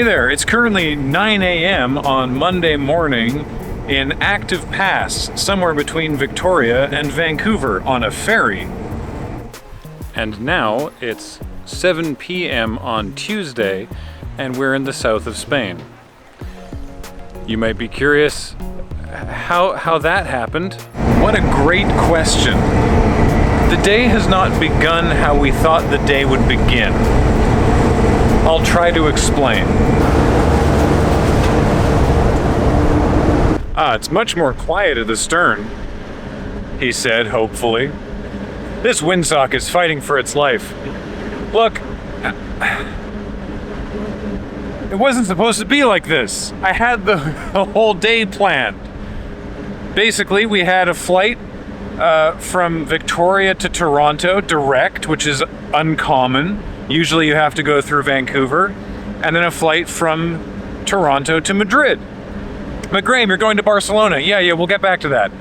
there, it's currently 9 a.m. on Monday morning in Active Pass, somewhere between Victoria and Vancouver on a ferry. And now it's 7 p.m. on Tuesday, and we're in the south of Spain. You might be curious how that happened. What a great question. The day has not begun how we thought the day would begin. I'll try to explain. It's much more quiet at the stern, he said, hopefully. This windsock is fighting for its life. Look, it wasn't supposed to be like this. I had the whole day planned. Basically, we had a flight from Victoria to Toronto direct, which is uncommon. Usually you have to go through Vancouver. And then a flight from Toronto to Madrid. But Graham, you're going to Barcelona. Yeah, we'll get back to that.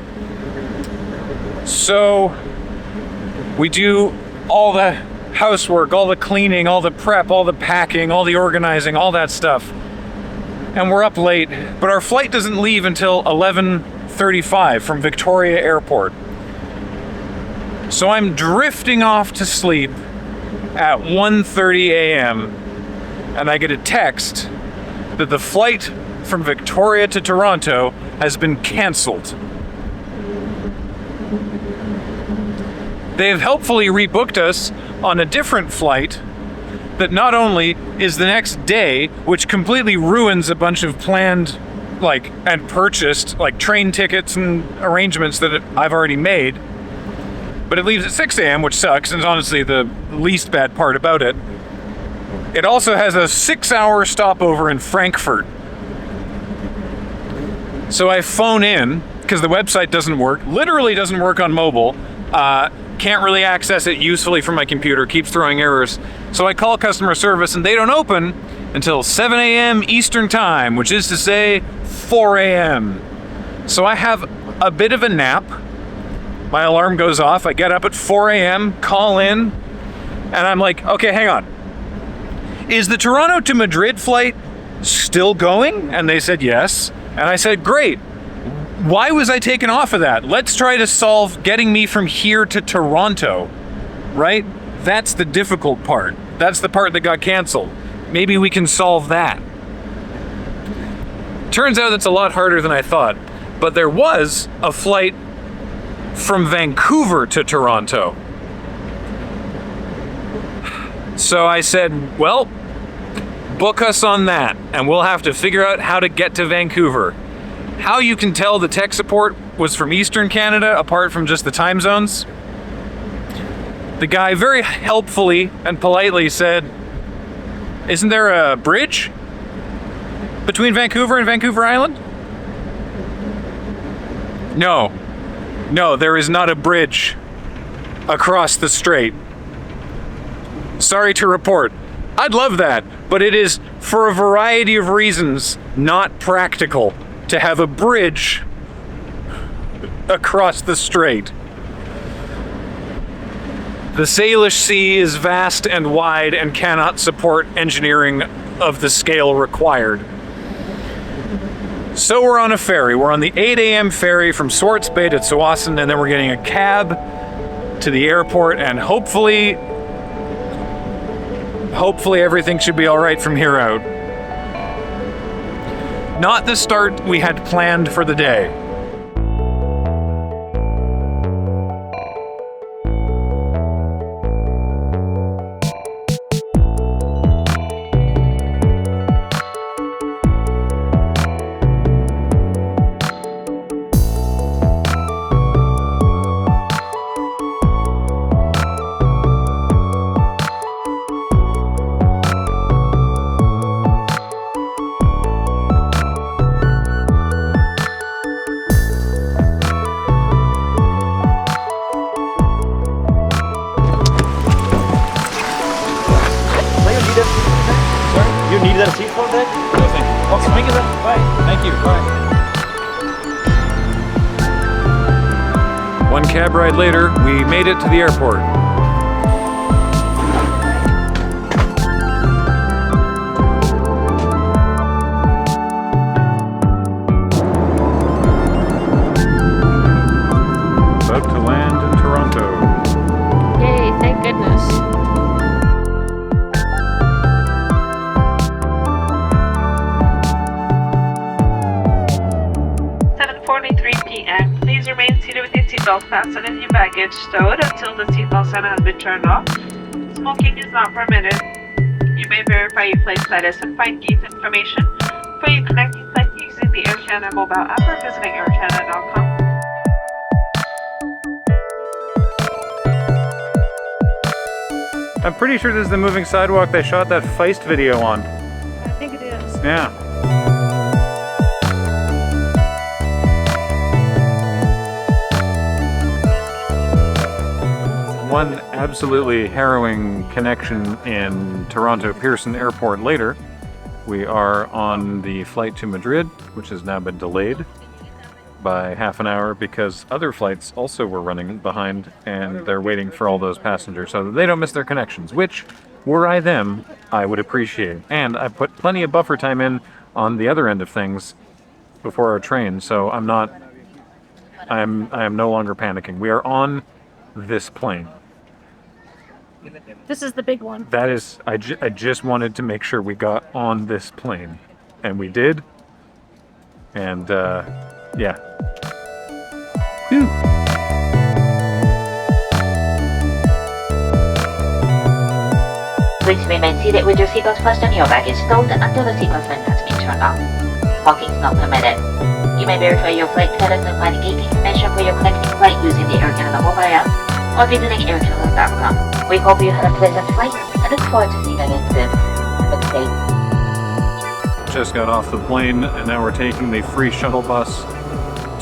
So we do all the housework, all the cleaning, all the prep, all the packing, all the organizing, all that stuff. And we're up late, but our flight doesn't leave until 11:35 from Victoria Airport. So I'm drifting off to sleep at 1:30 a.m. and I get a text that the flight from Victoria to Toronto has been canceled. They've helpfully rebooked us on a different flight that not only is the next day, which completely ruins a bunch of planned and purchased train tickets and arrangements that I've already made, but it leaves at 6 a.m., which sucks, and is honestly the least bad part about it. It also has a 6-hour stopover in Frankfurt. So I phone in, because the website doesn't work, literally doesn't work on mobile, can't really access it usefully from my computer, keeps throwing errors. So I call customer service and they don't open until 7 a.m. Eastern time, which is to say 4 a.m. So I have a bit of a nap. My alarm goes off, I get up at 4 a.m., call in, and I'm like, okay, hang on. Is the Toronto to Madrid flight still going? And they said yes. And I said, great. Why was I taken off of that? Let's try to solve getting me from here to Toronto, right? That's the difficult part. That's the part that got canceled. Maybe we can solve that. Turns out it's a lot harder than I thought, but there was a flight from Vancouver to Toronto. So I said, well, book us on that, and we'll have to figure out how to get to Vancouver. How you can tell the tech support was from Eastern Canada, apart from just the time zones? The guy very helpfully and politely said, isn't there a bridge between Vancouver and Vancouver Island? No, there is not a bridge across the strait. Sorry to report. I'd love that, but it is, for a variety of reasons, not practical to have a bridge across the strait. The Salish Sea is vast and wide and cannot support engineering of the scale required. So we're on a ferry. We're on the 8 a.m. ferry from Swartz Bay to Tsawwassen, and then we're getting a cab to the airport, and hopefully everything should be all right from here out. Not the start we had planned for the day. You need a seat for that? No, thank you. Okay, thank you. Bye. Thank you. Bye. One cab ride later, we made it to the airport. remain seated with your seatbelt fastened and your baggage stowed until the seatbelt sign has been turned off. Smoking is not permitted. You may verify your flight status and find gate information for your connecting flight using the Air Canada mobile app or visiting aircanada.com. I'm pretty sure this is the moving sidewalk they shot that Feist video on. I think it is. Yeah. One absolutely harrowing connection in Toronto Pearson Airport later. We are on the flight to Madrid, which has now been delayed by half an hour because other flights also were running behind and they're waiting for all those passengers so that they don't miss their connections, which, were I them, I would appreciate. And I put plenty of buffer time in on the other end of things before our train, so I am no longer panicking. We are on this plane. This is the big one. That is, I just wanted to make sure we got on this plane, and we did. And yeah. Whew. Please remain seated with your seatbelt fastened and your baggage stowed until the seatbelt sign has been turned off. Smoking is not permitted. You may verify your flight status and find gate information for your connecting flight using the Air Canada mobile app or visiting aircanada.com. We hope you had a pleasant flight and look forward to seeing you again soon. Have a good day. Just got off the plane and now we're taking the free shuttle bus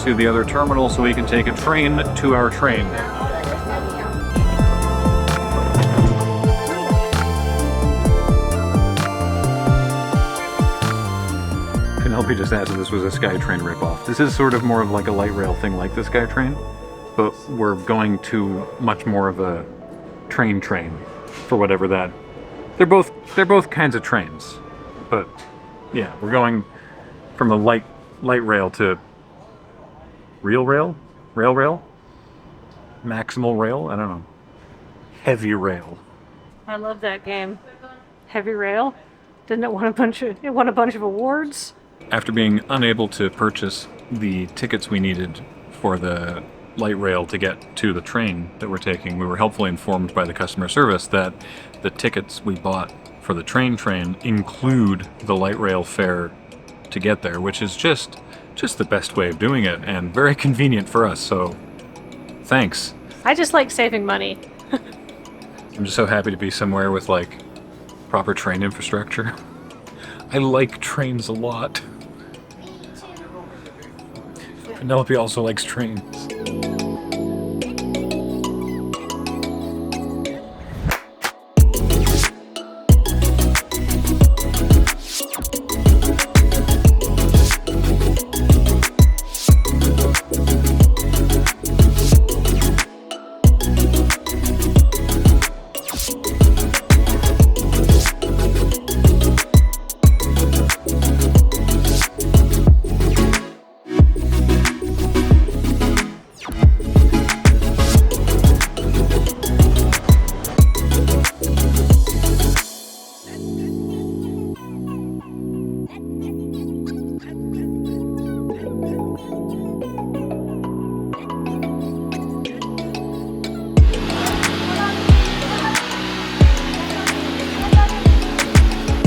to the other terminal so we can take a train to our train. Penelope just asked if this was a SkyTrain ripoff. This is sort of more of like a light rail thing like the SkyTrain, but we're going to much more of a train for whatever that. They're both kinds of trains, but yeah, we're going from a light rail to rail, maximal rail. I don't know, heavy rail. I love that game. Heavy Rail. Didn't it won a bunch of awards? After being unable to purchase the tickets we needed for the light rail to get to the train that we're taking, we were helpfully informed by the customer service that the tickets we bought for the train include the light rail fare to get there, which is just the best way of doing it and very convenient for us, so thanks. I just like saving money. I'm just so happy to be somewhere with like proper train infrastructure. I like trains a lot. Penelope also likes trains.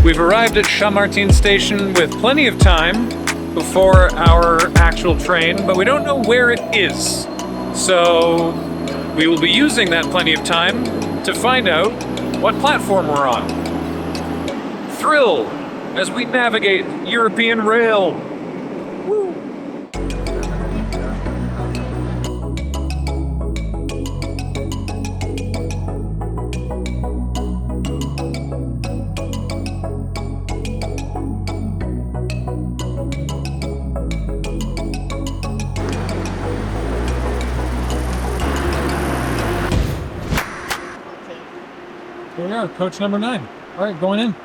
We've arrived at Chamartin station with plenty of time before our actual train, but we don't know where it is. So we will be using that plenty of time to find out what platform we're on. Thrill as we navigate European rail. Woo. Here we are, coach number 9. All right, going in.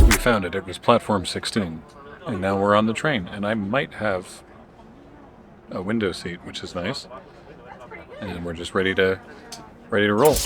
We found it. It was platform 16. And now we're on the train. And I might have a window seat, which is nice. and we're just ready to roll.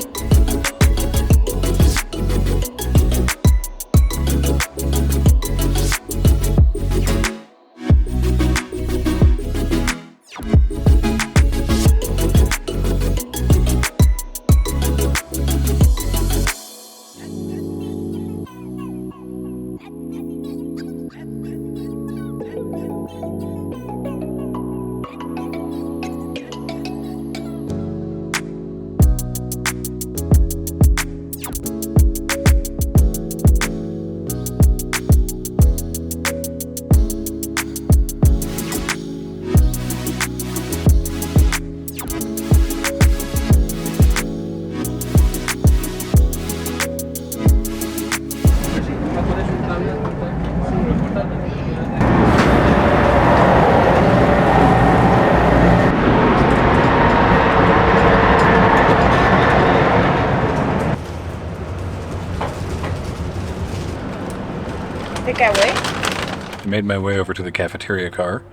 I made my way over to the cafeteria car,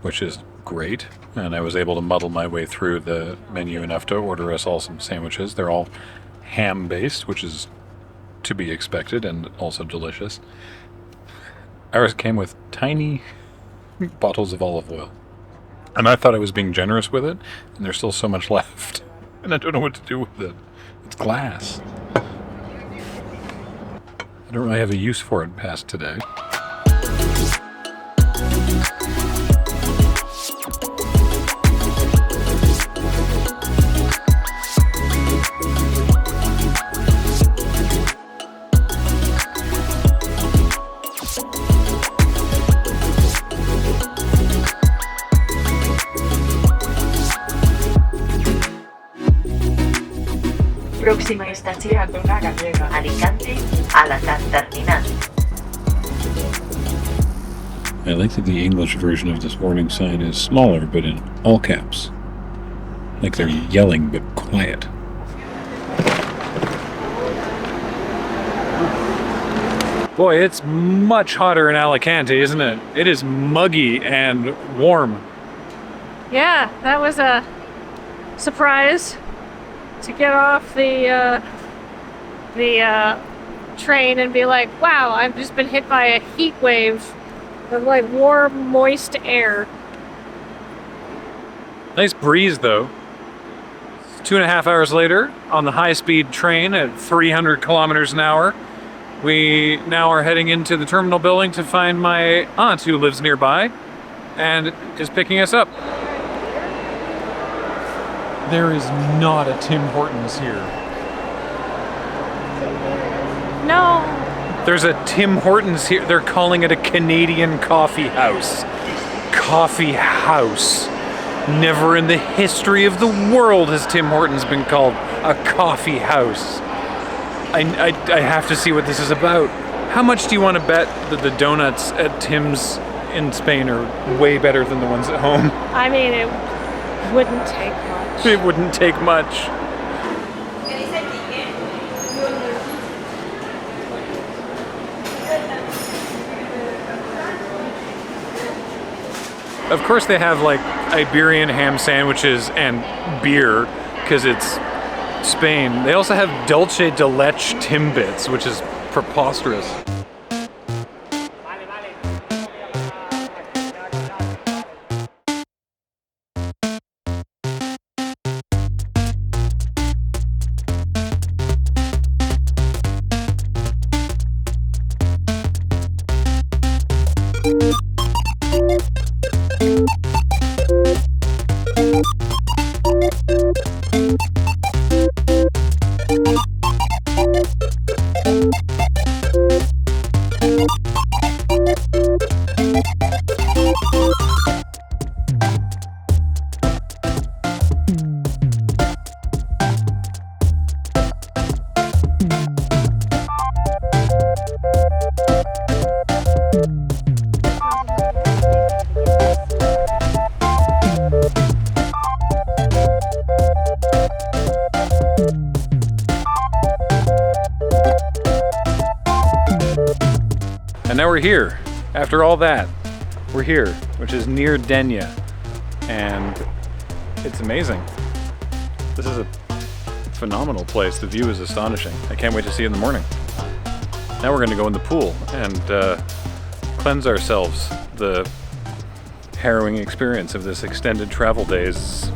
which is great, and I was able to muddle my way through the menu enough to order us all some sandwiches. They're all ham-based, which is to be expected and also delicious. Ours came with tiny bottles of olive oil, and I thought I was being generous with it, and there's still so much left, and I don't know what to do with it. It's glass. I don't really have a use for it past today. Próxima estación Dona Gallega. Alicante a la Terminal. I like that the English version of this warning sign is smaller, but in all caps. Like they're yelling, but quiet. Boy, it's much hotter in Alicante, isn't it? It is muggy and warm. Yeah, that was a surprise to get off the train and be like, wow, I've just been hit by a heat wave of like warm, moist air. Nice breeze, though. 2.5 hours later, on the high-speed train at 300 kilometers an hour, we now are heading into the terminal building to find my aunt who lives nearby and is picking us up. There is not a Tim Hortons here. No. There's a Tim Hortons here. They're calling it a Canadian coffee house. Coffee house. Never in the history of the world has Tim Hortons been called a coffee house. I have to see what this is about. How much do you want to bet that the donuts at Tim's in Spain are way better than the ones at home? I mean, it wouldn't take much. It wouldn't take much. Of course they have like Iberian ham sandwiches and beer because it's Spain. They also have dulce de leche Timbits, which is preposterous. And now we're here. After all that, we're here, which is near Denia. And it's amazing. This is a phenomenal place. The view is astonishing. I can't wait to see it in the morning. Now we're going to go in the pool and cleanse ourselves. The harrowing experience of this extended travel days